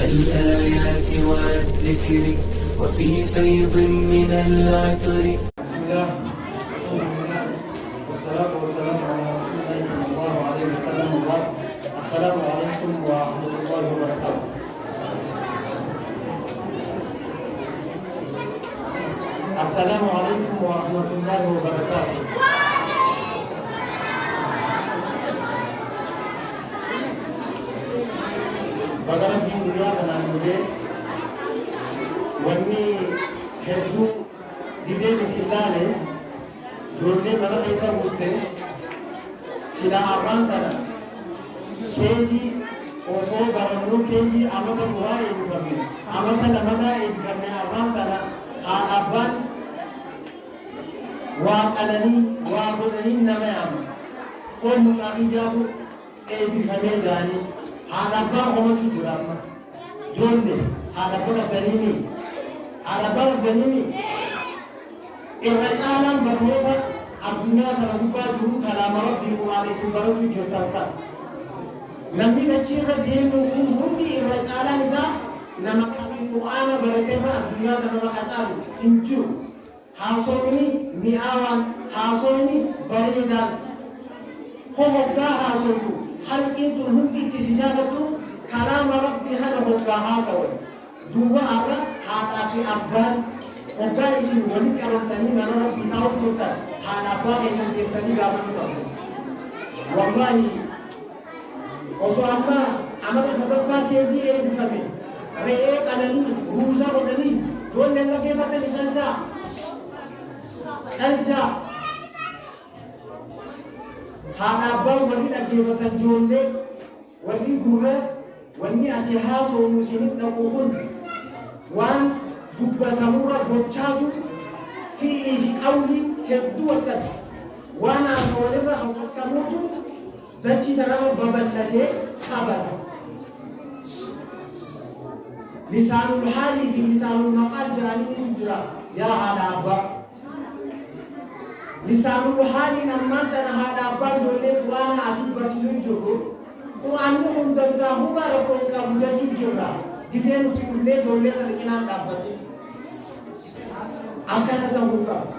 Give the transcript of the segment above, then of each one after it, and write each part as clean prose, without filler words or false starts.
الآيات والذكر وفي فيض من العطر. بسم الله والصلاة والسلام على رسول الله صلى الله عليه وسلم. السلام عليكم ورحمة الله وبركاته. السلام عليكم ورحمة الله وبركاته. Bagaimana di dunia dengan mudah, wani hedu dize misilane, jodohnya mana kisah muda, sila abang tanah, keji, oso barangmu keji, amatan dua ini kami, amatan mana ini kami abang tanah, abang, wakanani nama ama, kon mutaki jabu, ini kami jani. Hadapan orang cuci ramah, jodoh, hadapan begini, Ibadah berdoa, abdunya terbuka dulu kalau mau dibuat sebaru cuci otak. Nabi kecil dia mengundi ibadah nisa, nama kami Quran berkata abdunya terbuka kacau, incu, hasil ini miawan, hasil ini beridan, kohokah hasil itu. هل انتم ممكن تسجادتوا كلام ربي هذا هو كهاسوي دوا أبا هذا في أبان أبان اسم ولي كرمتني من ربي ناو توتا هذا أبان اسم كرمتني قابل توتا والله وصو أما تسدفا كيجي إيه بكمي رئي قلني روزا ودني جون لنا كيف تنسلجا سلجا Hadapan wali akibat jolle, wali gurra, wali asihas o muslimin nakuhun, wan dubba kamura bocadu, fi qawli hedduatan, wana sawalira hawat kamutu, dachi tarawa baballate sabata. Lisanul hali fi lisanul maqal ja'alin tujra, ya hadaba. Lisanul hali namman dan hadapan jolle Quran asal bercisun juru Quran ni hundan kamu marapun kamu jatuh jurah disini ulle jolle terkinan dapat akan ada muka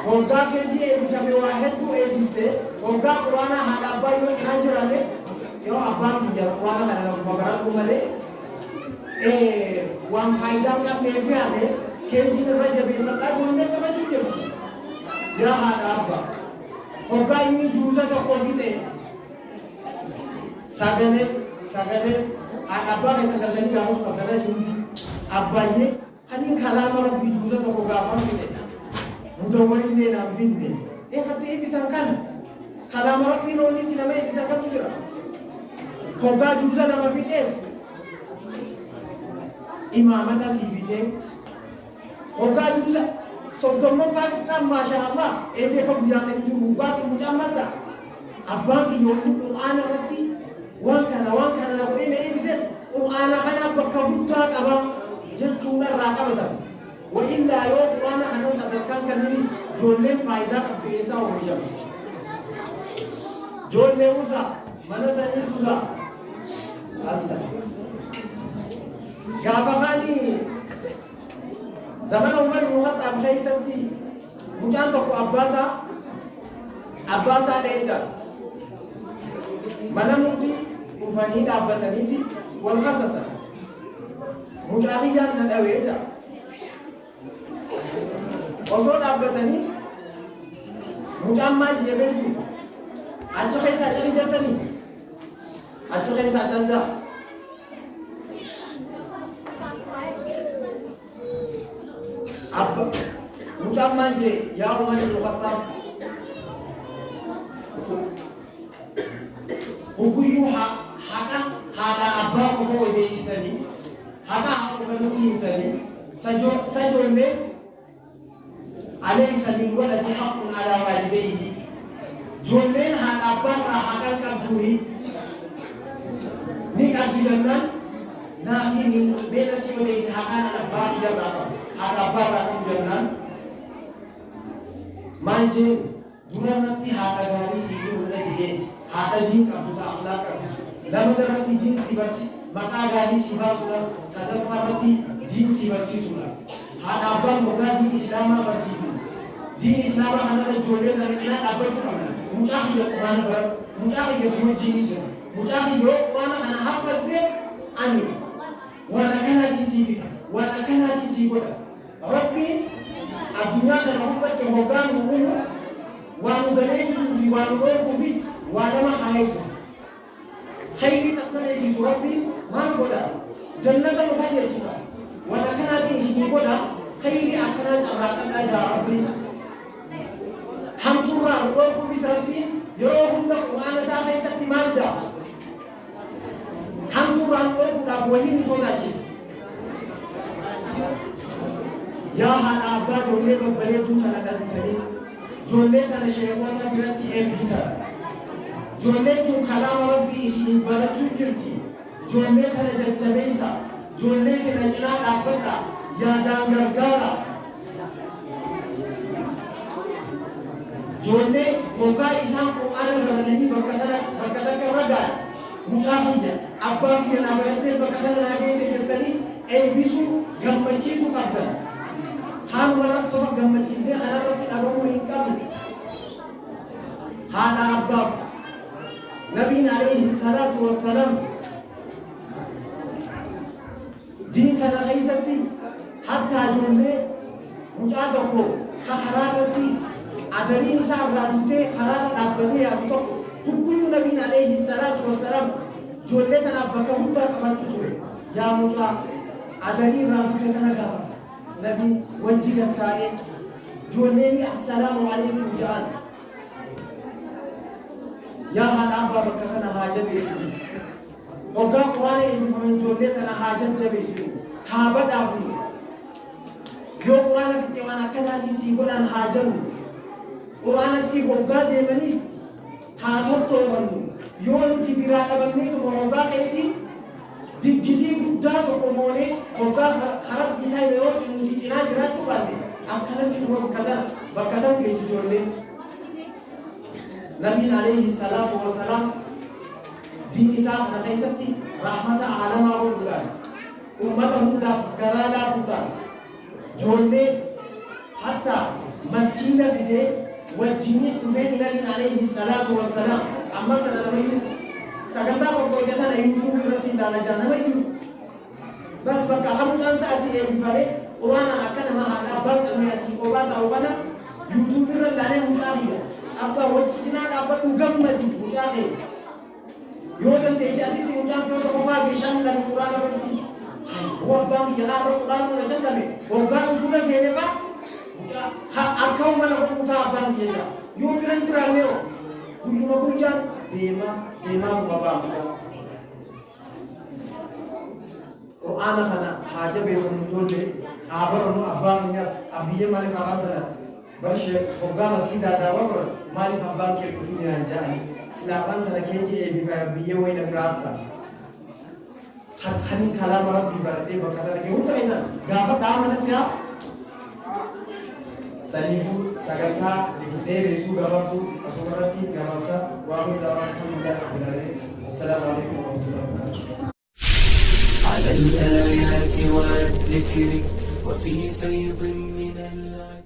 hoga keji bisa mewahid tu edise hoga Quran hadapan yo kinan jurane yo abang dia Quran ada magaran kumale wang haidam kan meviane keji raja bin maka jolle kama cuci ya ada apa? Hoga ini jurusan apa kita? Sagane, apa yang sagane kamu sagane cuma apa ini? Hani kalam orang di jurusan apa apa kita? Mudah mudahan ini nampin ni. Tapi bisa kan? Kalam orang ini kita mana bisa kan tu juga? Hoga jurusan apa kita? Imamat asli kita. Hoga jurusan Sodommo pakta masyaallah ede ko biya se ju ba se mujammad da abban ki yoni qur'an ratti wan kana la ko ene ibse qur'an kana bakka butta qaba jechuna raqaba da wa illa yo qur'an kana sadakan kan ni jolle faida abdu isa ho ya jolle usa manasa ni suza Allah gabani zaman Umar bin Khattab khay santi mujan to ko Abbasa denta manamuti ufani da bataniti wal khasasa mujahiyan na daweta oso da batani mujamma jebentu acho khay sa jari jatani acho khay sa janja Abba, mucam manje, ya Umar bin Khattab. Hukuyu haka hada abba ko de sitani. Haka ko nuki sitani. Sajolle alaysa lil waladi haqqun ala walidayhi. Jolle hada abba haka kaburi. Ni kabilannan nah ini beda sih haka abba ijarah. Ada apa jangan manje dura nanti hata dari situ udah jadi hata jin kamu tak akhlak lama darratti diinsi barsi maqaa gaarii si baasuudhaan sadaffaa irratti diinsi barsiisuudhaan haadha abbaan gogaa diin islaamaa barsiisu diin islaamaa kanarra ijoollee kana cinaa dhaabbachuu qabna mucaa kiyya quraana baratu mucaa kiyya si wajjin jira mucaa kiyyoo quraana kana haffattee ani waan akkanaatiin sii bita waan akkanaatiin sii godha rabbiin addunyaa kana hubbatte hoggaan uumu waan galeessuu fi waan dhorkuufis waa lama haayetu khayri takkaleessisu rabbiin maal godha jannata nu fayyachisa waan akkanaatiin isinii godha khayri akkanaa carraaqadhaa jira rabbiin hamturraa nu dhorkuufis rabbiin yeroo hunda quraana isaa keessatti maal jira hamturraa nu dhorkuudhaaf waliin nu sodaachisa yaa haadha abbaa ijoollee babbareedduu kana dhaltanii ijoollee kana sheekota biratti eebbita ijoolleen kun kalaama rabbii isinii barachuu jirti ijoollee kana jajjabeessa ijoollee kana cinaa dhaabbadha yaadaan gargaara ijoollee hoggaa isaan qur'aana baratanii bakka takka irra gaa'e mucaa kiyya abbaa kiyya naa barattee bakka kana naa geesse jirtanii eebbisuu gammachiisuu qabdan haanuma rakkofa gammachiisee kanarratti dhabamuu hin qabne haadha abbaaf nabiin alayhi salaatu wassalaam diin kana keessatti hatta ijoollee mucaa tokko karaa irratti adariin isaa irraa duutee karaarra dhaabbatee yaadu tokko dubbiyyuu nabiin alayhi salaatu wassalaam ijoollee tanaaf bakka guddaa qabachuu ture yaa mucaa adarii irraa duutee kana gaafata نبي وجه التائب جونني السلام عليكم جان يا هذا أبا بكتنا حاجة بيسون وقا قرآن إذن فمن جونتنا حاجة بيسون هابد أفنو يو قرآن في التوانا كنا نسيقون عن حاجة قرآن سي وقا ديمانيس حاجة طورنو يو نتبرا لبنيك وقا قيدي Diggisi guddaa tokko moolee hoggaa harab bitaa yoo nuti cinaa jiraachuu baate akkanatti dhuma bakka tam geessu ijoolleen nabiin alayhi salaatu wassalaam diin isaa kana keessatti rahmata aalamaa godhuudhaan ummata hundaaf garaa laafuudhaan ijoollee hatta maskiina fidee wajjinis dhufeeti nabiin alayhi salaatu wassalaam amma kana namayyuu sagantaa qoqqooddatana yuutuubii irratti ilaala jaanamayyuu bas bakka hamuudhaan sa'atii eebbifamee quraanaan akka nama haadha abbaan qabee asii qophaa ta'u kana yuutuubii irra ilaalee mucaa kiyya abbaa wajji cinaa dhaabbadhu gammadu mucaa kiyya yoo dandeesse asitti mucaan yoo tokko faa beeshaan lame quraana irratti hoo abbaan biyya haarra quraana kana jallame waggaan usuula seenee faa mucaa akka uumana godhuu ta'a abbaan biyya jira yoo biran jiraannee guyyuma guyyaan deemaa babaa mucaa qur'aana kana haaja beekamu ijoollee aabarannu abbaa keenyaas abiyyee maaliif haraan tana barshee hoggaa masgiidaa daawwa godhan maaliif abbaan kee dhufii jiraan jedhanii silaafaan tana keenji eebbifa biyyee wayna biraaf ta'a kan kalaama rabbii baradhee bakka tana kee hunda keessan gaafa dhaamanatti haa saniifuu sagantaa deebiisuu gabaabduu asumarratti gabaabsa waa hundaa waan hundaa السلام عليكم ورحمة الله وبركاته. على الآيات والذكر وفي فيض من العلم